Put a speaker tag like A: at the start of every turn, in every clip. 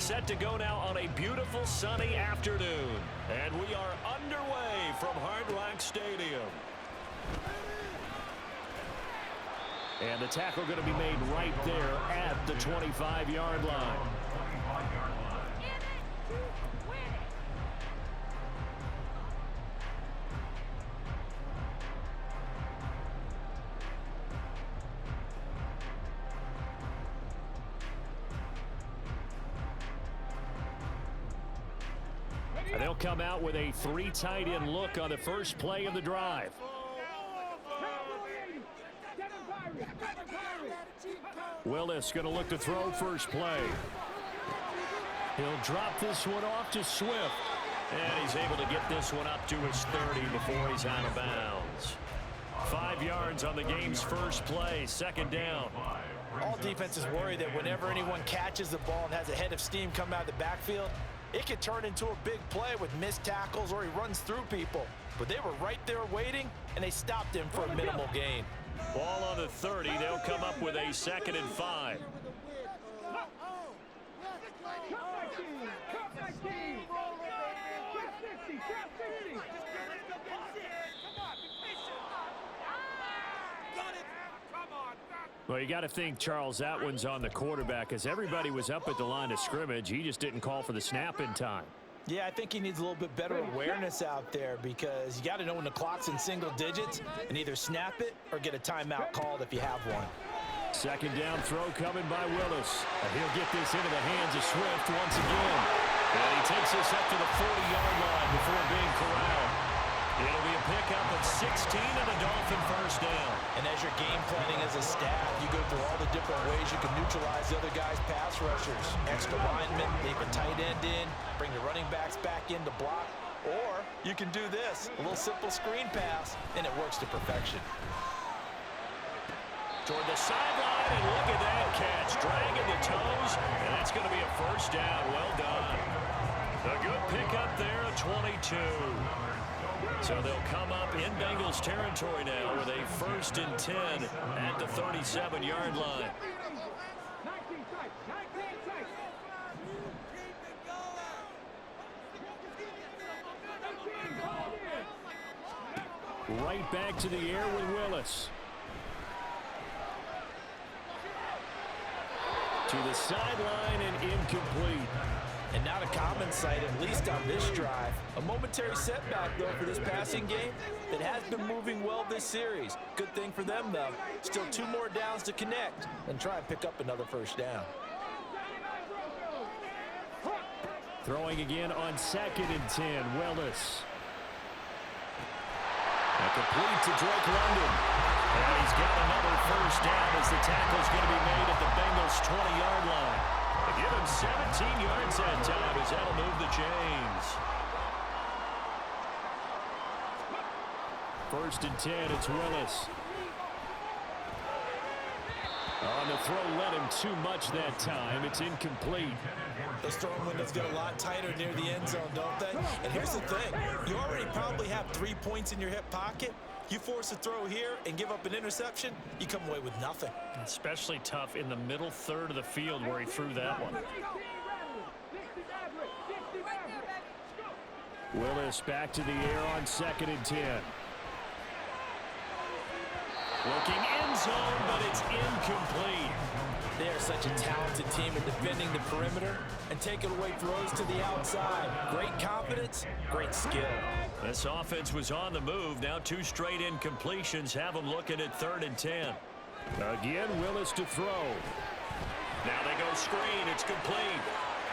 A: set to go now on a beautiful sunny afternoon. And we are underway from Hard Rock Stadium. And the tackle going to be made right there at the 25-yard line. And they'll come out with a 3 tight end look on the first play of the drive. Willis going to look to throw first play. He'll drop this one off to Swift. And he's able to get this one up to his 30 before he's out of bounds. 5 yards on the game's first play, second down.
B: All defenses worry that whenever anyone catches the ball and has a head of steam come out of the backfield, it could turn into a big play with missed tackles or he runs through people. But they were right there waiting, and they stopped him for a minimal gain.
A: Ball on the 30. They'll come up with a 2nd and 5. Well, you got to think, Charles, that one's on the quarterback because everybody was up at the line of scrimmage. He just didn't call for the snap in time.
B: Yeah, I think he needs a little bit better awareness out there because you got to know when the clock's in single digits and either snap it or get a timeout called if you have one.
A: Second down throw coming by Willis. And he'll get this into the hands of Swift once again. And he takes this up to the 40-yard line before being corralled. It'll be a pickup of 16 and a Dolphin first down.
B: And as you're game planning as a staff, you go through all the different ways you can neutralize the other guys' pass rushers. Extra linemen, leave a tight end in, bring the running backs back in to block. Or you can do this, a little simple screen pass, and it works to perfection.
A: Toward the sideline, and look at that catch. Dragging the toes, and that's going to be a first down. Well done. A good pickup there, a 22. So they'll come up in Bengals territory now with a 1st and 10 at the 37-yard line. Right back to the air with Willis. To the sideline and incomplete.
B: And not a common sight, at least on this drive. A momentary setback, though, for this passing game that has been moving well this series. Good thing for them, though. Still 2 more downs to connect and try and pick up another first down.
A: Throwing again on 2nd and 10, Willis. A complete to Drake London. And he's got another first down as the tackle's going to be made at the Bengals' 20-yard line. Give him 17 yards that time as that'll move the chains. 1st and 10, it's Willis. On the throw, let him too much that time. It's incomplete.
B: Those throwing windows get a lot tighter near the end zone, don't they? And here's the thing. You already probably have 3 points in your hip pocket. You force a throw here and give up an interception, you come away with nothing.
A: Especially tough in the middle third of the field where he threw that one. Willis back to the air on 2nd and 10. Looking end zone, but it's incomplete.
B: They are such a talented team in defending the perimeter and taking away throws to the outside. Great confidence, great skill.
A: This offense was on the move. Now 2 straight incompletions have them looking at 3rd and 10. Again, Willis to throw. Now they go screen. It's complete.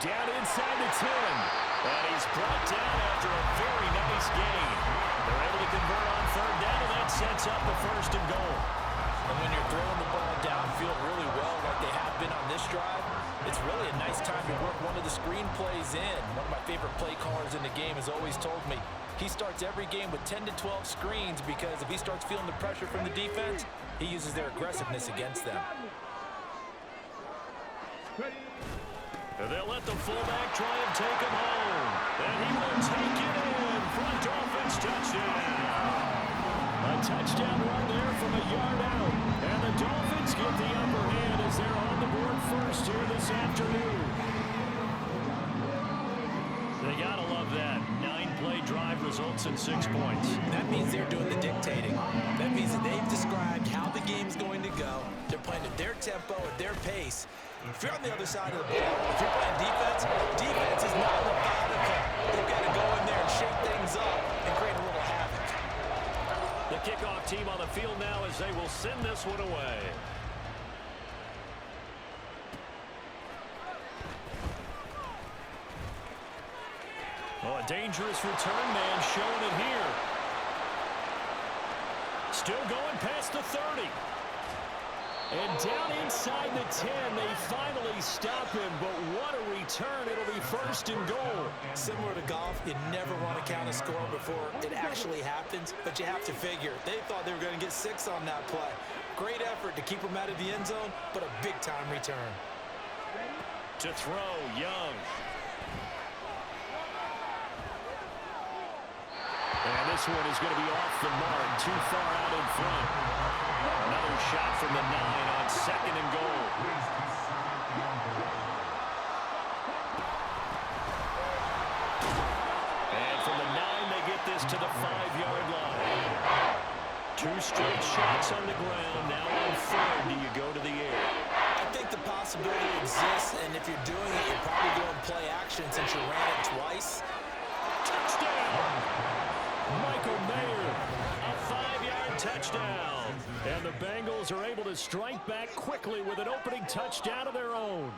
A: Down inside the 10. And he's brought down after a very nice gain. They're able to convert on 3rd down, and that sets up the 1st and goal.
B: And when you're throwing the ball downfield really well like they have been on this drive, it's really a nice time to work one of the screen plays in. One of my favorite play callers in the game has always told me he starts every game with 10 to 12 screens because if he starts feeling the pressure from the defense, he uses their aggressiveness against them.
A: And they'll let the fullback try and take him home. And he will take it in for a Dolphins touchdown. A touchdown run there from a yard out. And the Dolphins get the upper hand as they're on the board first here this afternoon. of that. 9-play drive results in 6 points.
B: That means they're doing the dictating. That means that they've described how the game's going to go. They're playing at their tempo, at their pace. If you're on the other side of the ball, if you're playing defense, defense is not methodical. You've got to go in there and shake things up and create a little havoc.
A: The kickoff team on the field now as they will send this one away. Oh, a dangerous return man showing it here. Still going past the 30. And down inside the 10, they finally stop him. But what a return. It'll be first and goal.
B: Similar to golf, you never want to count a score before it actually happens. But you have to figure, they thought they were going to get 6 on that play. Great effort to keep them out of the end zone, but a big-time return.
A: To throw, Young. And this one is going to be off the mark, too far out in front. Another shot from the 9 on second and goal. And from the 9, they get this to the 5-yard line. 2 straight shots on the ground. Now on third, do you go to the air?
B: I think the possibility exists, and if you're doing it, you're probably going to play action since you ran it twice.
A: Touchdown! Michael Mayer, a 5-yard touchdown. And the Bengals are able to strike back quickly with an opening touchdown of their own.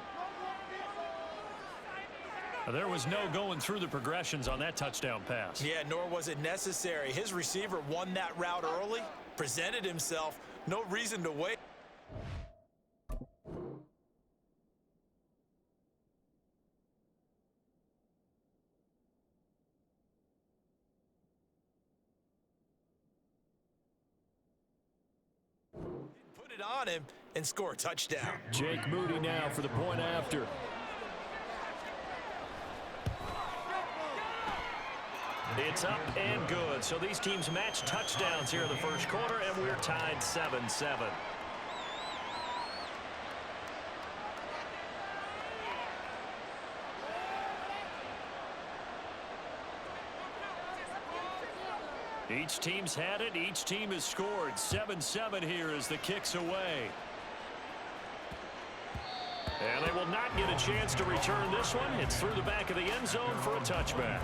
A: There was no going through the progressions on that touchdown pass.
B: Yeah, nor was it necessary. His receiver won that route early, presented himself, no reason to wait. On him and score a touchdown.
A: Jake Moody now for the point after. It's up and good. So these teams match touchdowns here in the first quarter, and we're tied 7-7. Each team's had it. Each team has scored. 7-7 here as the kick's away. And they will not get a chance to return this one. It's through the back of the end zone for a touchback.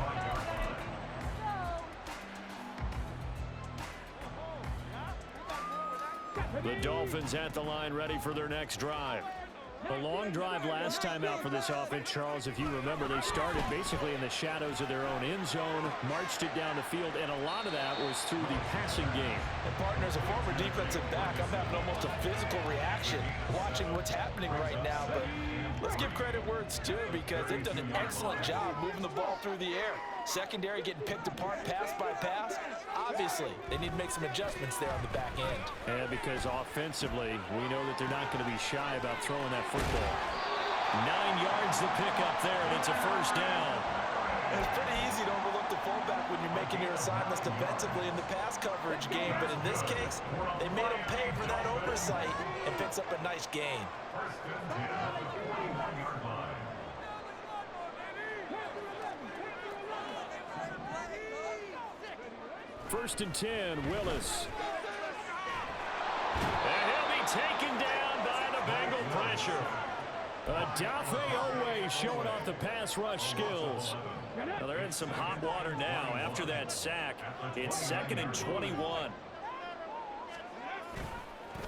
A: The Dolphins at the line ready for their next drive. A long drive last time out for this offense, Charles. If you remember, they started basically in the shadows of their own end zone, marched it down the field, and a lot of that was through the passing game.
B: And partner, as a former defensive back, I'm having almost a physical reaction watching what's happening right now. But let's give credit where it's due because they've done an excellent job moving the ball through the air. Secondary getting picked apart pass by pass. Obviously, they need to make some adjustments there on the back end.
A: And because offensively, we know that they're not going to be shy about throwing that football. 9 yards the pick up there, and it's a first down.
B: And it's pretty easy to overlook the fullback when you're making your assignments defensively in the pass coverage game. But in this case, they made him pay for that oversight and picks up a nice gain.
A: First and 10, Willis. And he'll be taken down by the Bengal pressure. Odafe Oweh showing off the pass rush skills. Well, they're in some hot water now. After that sack, it's 2nd and 21.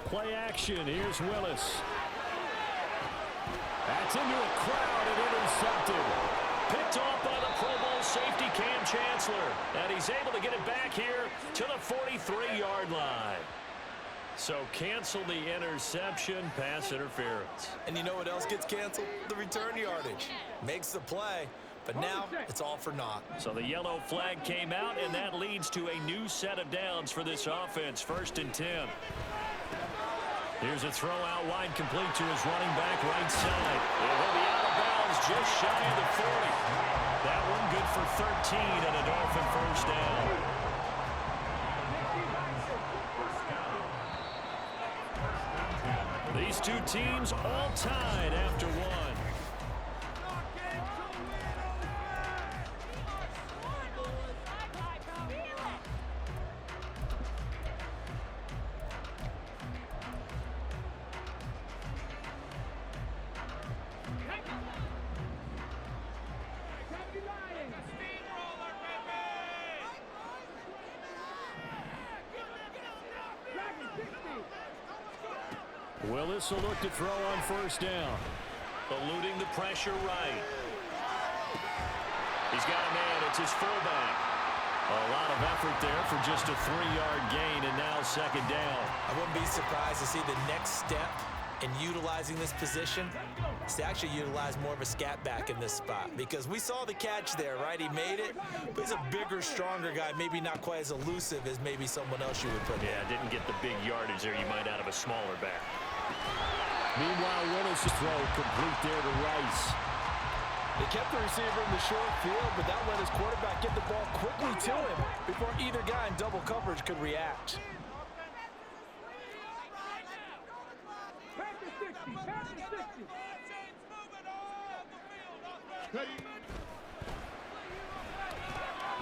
A: Play action. Here's Willis. That's into a crowd and intercepted. Picked off by the Pro Bowl safety Cam Chancellor. And he's able to get it back here to the 43-yard line. So cancel the interception, pass interference.
B: And you know what else gets canceled? The return yardage. Makes the play, but now it's all for naught.
A: So the yellow flag came out, and that leads to a new set of downs for this offense. 1st and 10. Here's a throw out wide, complete to his running back right side. It will be out of bounds just shy of the 40. That one good for 13 and a Dolphin first down. These two teams all tied after one. Willis will look to throw on first down. Eluding the pressure right. He's got a man. It's his fullback. A lot of effort there for just a 3-yard gain, and now second down.
B: I wouldn't be surprised to see the next step in utilizing this position is to actually utilize more of a scat back in this spot, because we saw the catch there, right? He made it, but he's a bigger, stronger guy, maybe not quite as elusive as maybe someone else you would put in.
A: Yeah, didn't get the big yardage there you might out of a smaller back. Meanwhile, Willis' throw complete there to Rice.
B: They kept the receiver in the short field, but that let his quarterback get the ball quickly to him before either guy in double coverage could react.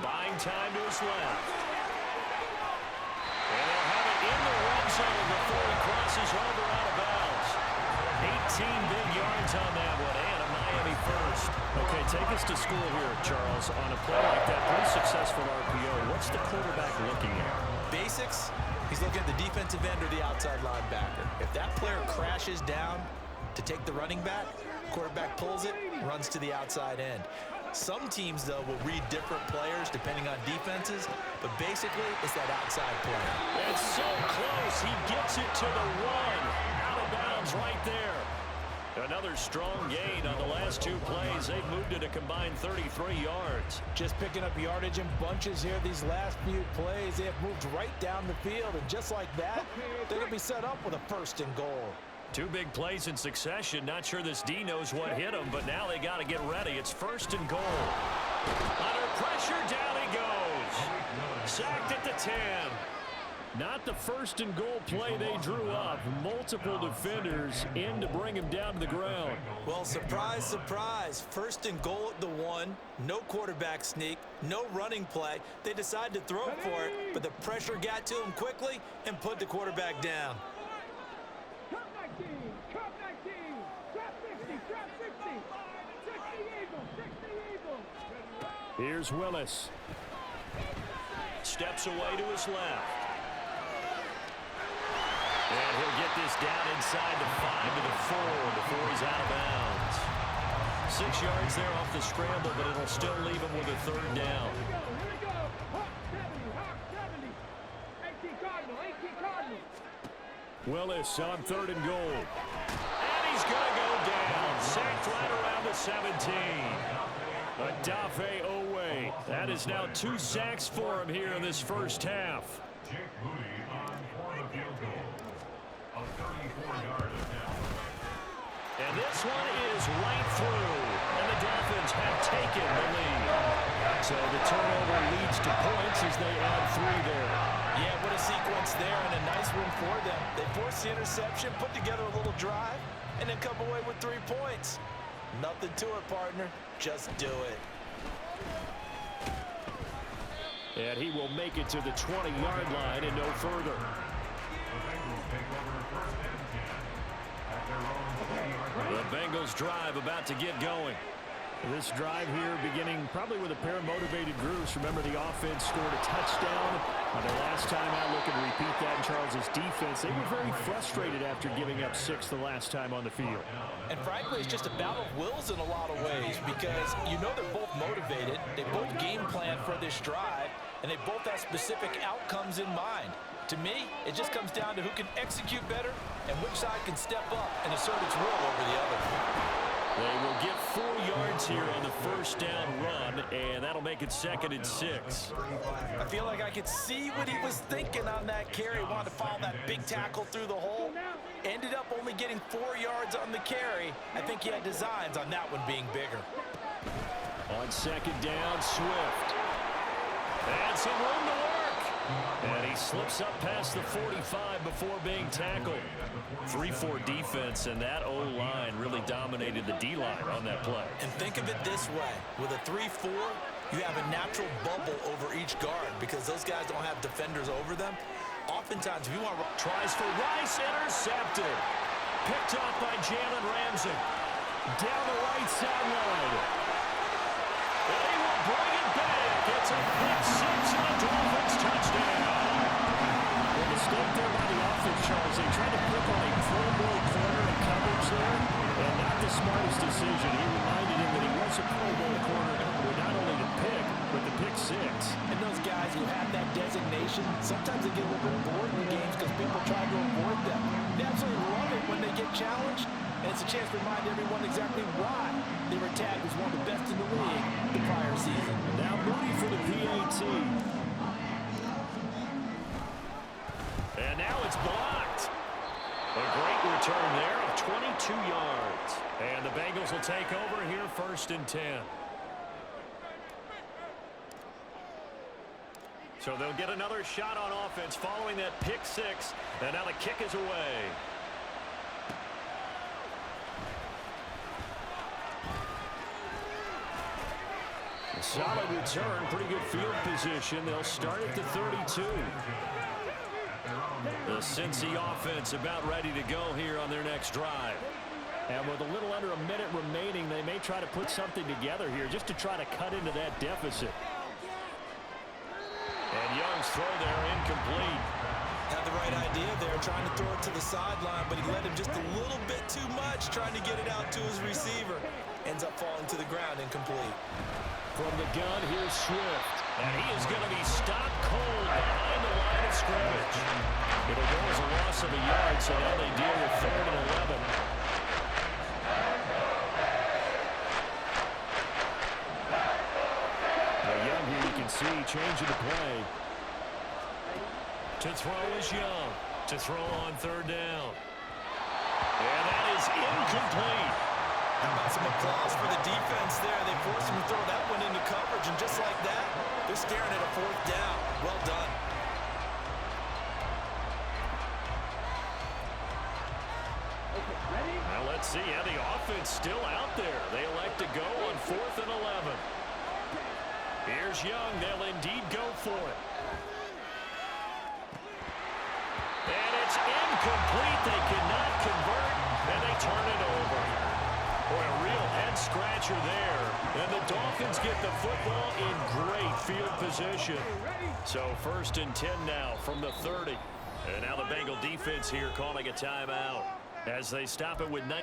A: Buying time to his left. And they'll have it in the red zone before he crosses over out of bounds. 18 big yards on that one, and a Miami first. Okay, take us to school here, Charles. On a play like that, pretty successful RPO. What's the quarterback looking at?
B: Basics, he's looking at the defensive end or the outside linebacker. If that player crashes down to take the running back, quarterback pulls it, runs to the outside end. Some teams, though, will read different players depending on defenses, but basically it's that outside play.
A: It's so close. He gets it to the one. Out of bounds right there. Another strong gain on the last two plays. They've moved it a combined 33 yards.
B: Just picking up yardage in bunches here these last few plays. They have moved right down the field, and just like that, they're going to be set up with a first and goal.
A: Two big plays in succession. Not sure this D knows what hit him, but now they got to get ready. It's first and goal. Under pressure, down he goes. Sacked at the 10. Not the first and goal play they drew up. Multiple defenders in to bring him down to the ground.
B: Well, surprise, surprise. First and goal at the 1. No quarterback sneak. No running play. They decided to throw for it, but the pressure got to him quickly and put the quarterback down.
A: Here's Willis. Steps away to his left. And he'll get this down inside the 5 to the 4 before he's out of bounds. 6 yards there off the scramble, but it'll still leave him with a third down. Willis on third and goal. And he's going to go down. Sacked right around the 17. Odafe Oweh. That is now 2 sacks for him here in this first half. And this one is right through. And the Dolphins have taken the lead. So the turnover leads to points as they add 3 there.
B: Yeah, what a sequence there, and a nice one for them. They forced the interception, put together a little drive, and then come away with 3 points. Nothing to it, partner. Just do it.
A: And he will make it to the 20-yard line and no further. The Bengals drive about to get going. This drive here beginning probably with a pair of motivated groups. Remember, the offense scored a touchdown. The last time out, looking to repeat that in Charles's defense. They were very frustrated after giving up 6 the last time on the field.
B: And frankly, it's just a battle of wills in a lot of ways, because you know they're both motivated. They both game plan for this drive, and they both have specific outcomes in mind. To me, it just comes down to who can execute better and which side can step up and assert its will over the other.
A: They will get 4 yards here on the first down run, and that'll make it 2nd and 6.
B: I feel like I could see what he was thinking on that carry. Wanted to follow that big tackle through the hole. Ended up only getting 4 yards on the carry. I think he had designs on that one being bigger.
A: On second down, Swift. And some room to work. And he slips up past the 45 before being tackled. 3-4 defense, and that O-line really dominated the D-line on that play.
B: And think of it this way. With a 3-4, you have a natural bubble over each guard because those guys don't have defenders over them. Oftentimes, if you want to...
A: Tries for Rice, intercepted. Picked off by Jalen Ramsey. Down the right sideline. And he will bring it back. It's a pick 6 and a Dolphins touchdown. The mistake there by the offense, Charles. They tried to click on a Pro Bowl pick six.
B: And those guys who have that designation, sometimes they get a little bit bored in games because people try to avoid them. They absolutely love it when they get challenged, and it's a chance to remind everyone exactly why they were tagged as one of the best in the league the prior season.
A: Now Moody for the PAT. And now it's blocked. A great return there of 22 yards. And the Bengals will take over here 1st and 10. So they'll get another shot on offense following that pick six. And now the kick is away. A solid return, pretty good field position. They'll start at the 32. The Cincy offense about ready to go here on their next drive. And with a little under a minute remaining, they may try to put something together here just to try to cut into that deficit. And Young's throw there incomplete.
B: Had the right idea there, trying to throw it to the sideline, but he led him just a little bit too much, trying to get it out to his receiver. Ends up falling to the ground, incomplete.
A: From the gun, here's Swift. And he is going to be stopped cold behind the line of scrimmage. It'll go as a loss of a yard, so now they deal with 3rd and 11. Young here, you can see, changing the play. To throw is Young. To throw on 3rd down. And that is incomplete.
B: How about some applause for the defense there? They forced him to throw that one into coverage, and just like that, they're staring at a 4th down. Well done.
A: Now let's see. Yeah, the offense still out there. They elect to go on 4th and 11. Here's Young. They'll indeed go for it. And it's incomplete. They cannot convert, and they turn it over. Boy, a real head-scratcher there. And the Dolphins get the football in great field position. So 1st and 10 now from the 30. And now the Bengal defense here calling a timeout as they stop it with 9.